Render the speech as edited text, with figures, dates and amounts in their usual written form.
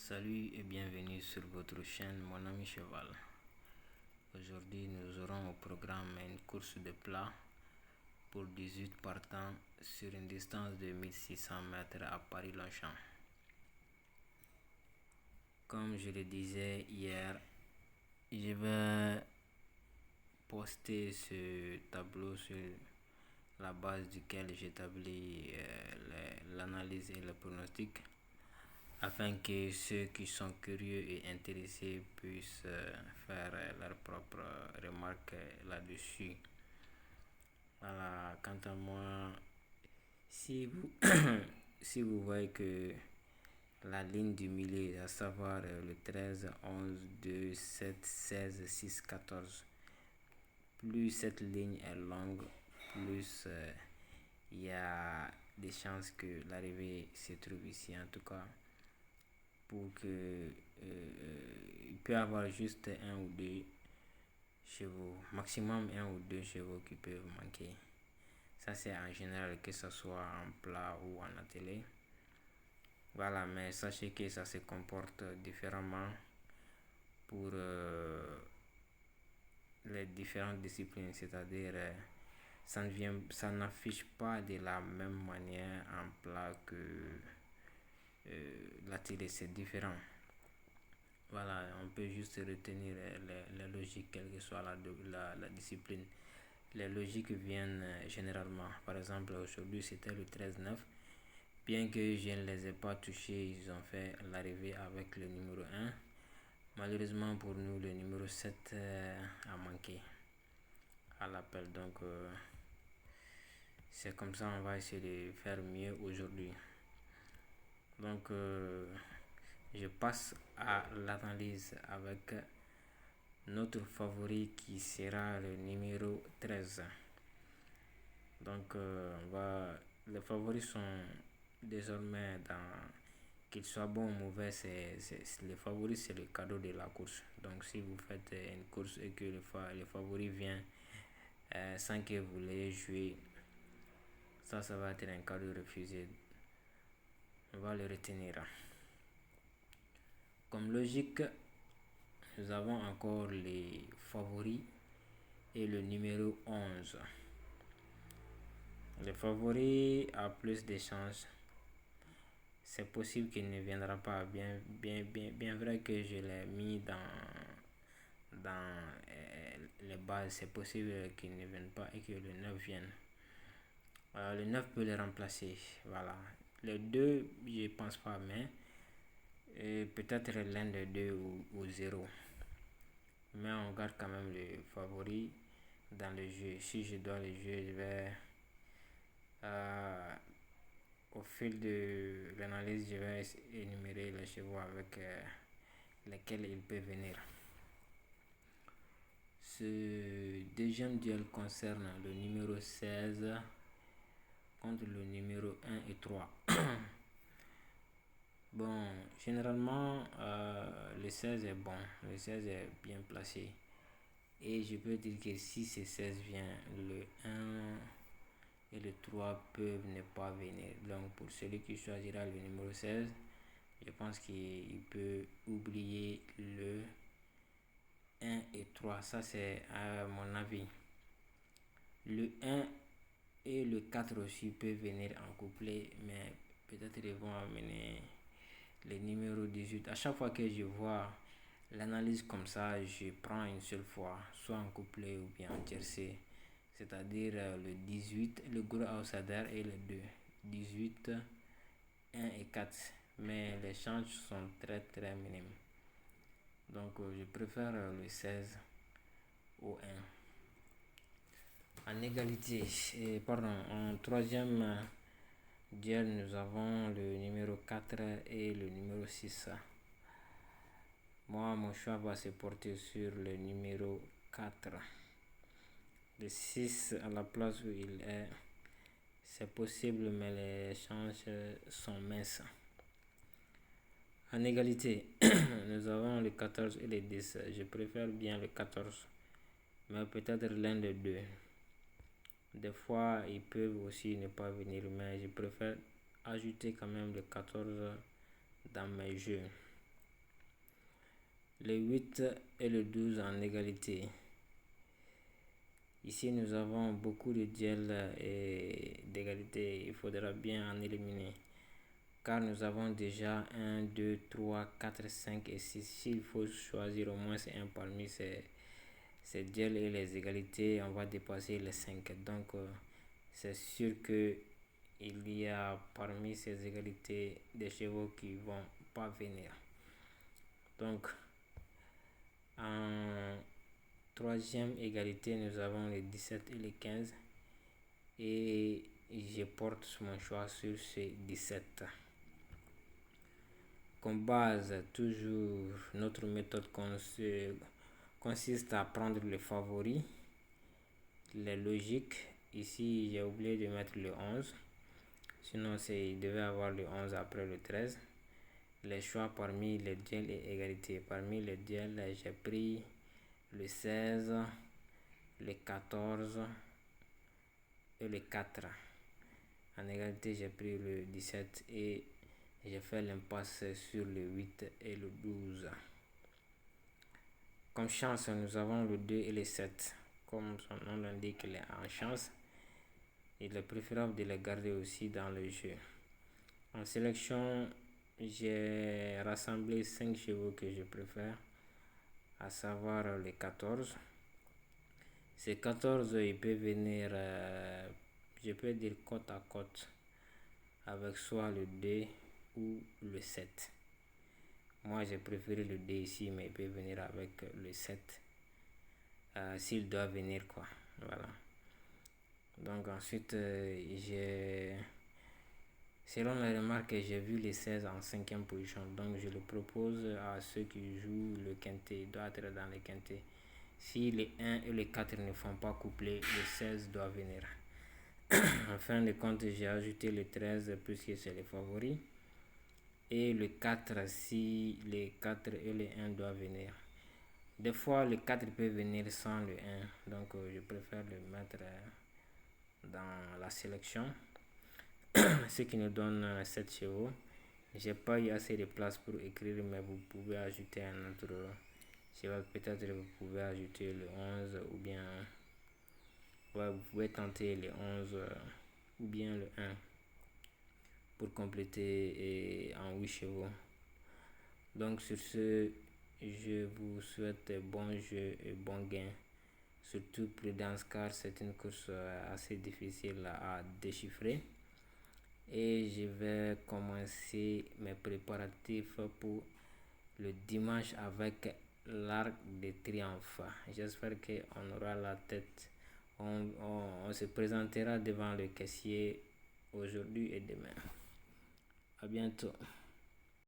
Salut et bienvenue sur votre chaîne Mon ami Cheval. Aujourd'hui, nous aurons au programme une course de plat pour 18 partants sur une distance de 1600 mètres à Paris-Longchamp. Comme je le disais hier, je vais poster ce tableau sur la base duquel j'établis l'analyse et le pronostic, afin que ceux qui sont curieux et intéressés puissent faire leurs propres remarques là-dessus. Voilà, quant à moi, si vous, si vous voyez que la ligne du milieu, à savoir le 13, 11, 2, 7, 16, 6, 14, plus cette ligne est longue, plus il y a des chances que l'arrivée se trouve ici. En tout cas, pour que il peut y avoir juste un ou deux chevaux, maximum un ou deux chevaux qui peuvent manquer. Ça, c'est en général, que ce soit en plat ou en attelé. Voilà, mais sachez que ça se comporte différemment pour les différentes disciplines, c'est-à-dire ça n'affiche pas de la même manière en plat que l'attelé, c'est différent. Voilà, on peut juste retenir les logiques, quelle que soit la discipline. Les logiques viennent généralement. Par exemple, aujourd'hui, c'était le 13-9. Bien que je ne les ai pas touchés, ils ont fait l'arrivée avec le numéro 1. Malheureusement pour nous, le numéro 7 a manqué à l'appel. Donc, c'est comme ça, on va essayer de faire mieux aujourd'hui. Donc, je passe à l'analyse avec notre favori qui sera le numéro 13. Donc, les favoris sont désormais qu'ils soient bons ou mauvais, les favoris, c'est le cadeau de la course. Donc, si vous faites une course et que le favori vient sans que vous l'ayez joué, ça va être un cadeau refusé. On va le retenir. Comme logique, nous avons encore les favoris et le numéro 11. Le favori a plus de chances. C'est possible qu'il ne viendra pas. Bien vrai que je l'ai mis dans les bases. C'est possible qu'il ne vienne pas et que le 9 vienne. Le 9 peut le remplacer. Voilà. Le 2, je pense pas, mais peut-être l'un des deux ou 0. Mais on garde quand même le favori dans le jeu. Si je dois le jouer, je vais au fil de l'analyse, je vais énumérer les chevaux avec lesquels il peut venir. Ce deuxième duel concerne le numéro 16 contre le numéro 1 et 3. Bon, généralement, le 16 est bon, le 16 est bien placé. Et je peux dire que si ce 16 vient, le 1 et le 3 peuvent ne pas venir. Donc, pour celui qui choisira le numéro 16, je pense qu'il peut oublier le 1 et 3. Ça, c'est à mon avis. Le 1 et le 4 aussi peuvent venir en couplet, mais peut-être ils vont amener le numéro 18. À chaque fois que je vois l'analyse comme ça, je prends une seule fois, soit en couplet ou bien en tiercé. C'est-à-dire le 18, le gros outsider et le 2. 18, 1 et 4. Mais les chances sont très très minimes. Donc je préfère le 16 au 1. En égalité, en troisième duel, nous avons le numéro 4 et le numéro 6. Moi, mon choix va se porter sur le numéro 4. Le 6 à la place où il est, c'est possible, mais les chances sont minces. En égalité, nous avons le 14 et le 10. Je préfère bien le 14, mais peut-être l'un des deux. Des fois, ils peuvent aussi ne pas venir, mais je préfère ajouter quand même le 14 dans mes jeux. le 8 et le 12 en égalité. Ici, nous avons beaucoup de duels et d'égalité. Il faudra bien en éliminer. Car nous avons déjà 1, 2, 3, 4, 5 et 6. S'il faut choisir au moins un parmi ces duels et les égalités, on va dépasser les 5. Donc, c'est sûr que il y a parmi ces égalités des chevaux qui vont pas venir. Donc, en troisième égalité, nous avons les 17 et les 15. Et je porte mon choix sur ces 17. Comme base, toujours, notre méthode consiste à prendre les favoris, les logiques. Ici, j'ai oublié de mettre le 11. Sinon, il devait avoir le 11 après le 13. Les choix parmi les duels et égalités. Parmi les duels, j'ai pris le 16, le 14 et le 4. En égalité, j'ai pris le 17 et j'ai fait l'impasse sur le 8 et le 12. Comme chance, nous avons le 2 et le 7. Comme son nom l'indique, il est en chance. Il est préférable de les garder aussi dans le jeu. En sélection, j'ai rassemblé 5 chevaux que je préfère, à savoir les 14. Ces 14, ils peuvent venir, je peux dire côte à côte, avec soit le 2 ou le 7. Moi, j'ai préféré le 2 ici, mais il peut venir avec le 7. S'il doit venir, quoi. Voilà. Donc ensuite, selon les remarques, j'ai vu les 16 en 5e position. Donc je le propose à ceux qui jouent le quintet. Il doit être dans les quintets. Si les 1 et les 4 ne font pas coupler, le 16 doit venir. En fin de compte, j'ai ajouté le 13 puisque c'est les favoris. Et le 4 si les 4 et les 1 doivent venir. Des fois, le 4 peut venir sans le 1. Donc je préfère le mettre dans la sélection. Ce qui nous donne 7 chevaux. J'ai pas eu assez de place pour écrire, mais vous pouvez ajouter un autre cheval. Peut-être vous pouvez ajouter le 11 ou bien vous pouvez tenter le 11 ou bien le 1 pour compléter en 8 chevaux. Donc sur ce, je vous souhaite bon jeu et bon gain. Surtout prudence car c'est une course assez difficile à déchiffrer. Et je vais commencer mes préparatifs pour le dimanche avec l'Arc de Triomphe. J'espère qu'on aura la tête. On se présentera devant le caissier aujourd'hui et demain. À bientôt.